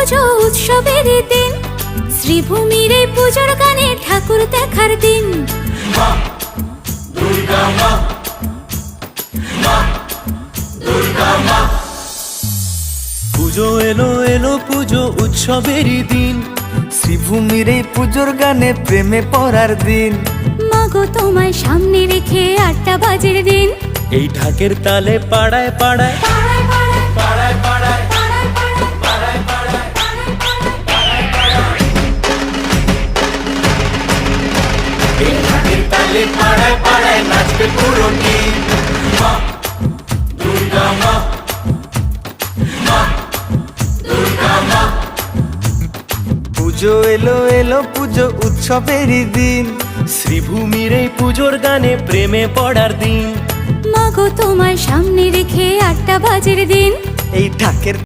পুজো উৎসবের দিন, শ্রীভূমির এই পুজোর গানে ঠাকুর দেখার দিন। মা দুর্গা মা, মা দুর্গা মা। পুজো এলো এলো পুজো উৎসবেরই দিন, শ্রীভূমির এই পুজোর গানে প্রেমে পড়ার দিন। মাগো তোমায় সামনে রেখে 8টা বাজের দিন, এই ঢাকের তালে পাড়ায় পাড়ায় পাড়ায় পাড়ায় পাড়ায় এই ঢাকের তালে পাড়ায় পাড়ায় নাচবে পুরো টিম। মা দুর্গা মা, মা দুর্গা মা। পুজো এলো এলো পুজো উৎসবেরই দিন, শ্রীভূমির এই পুজোর গানে প্রেমে পড়ার দিন। মাগো তোমায় সামনে রেখে 8টা বাজের দিন, এই ঢাকের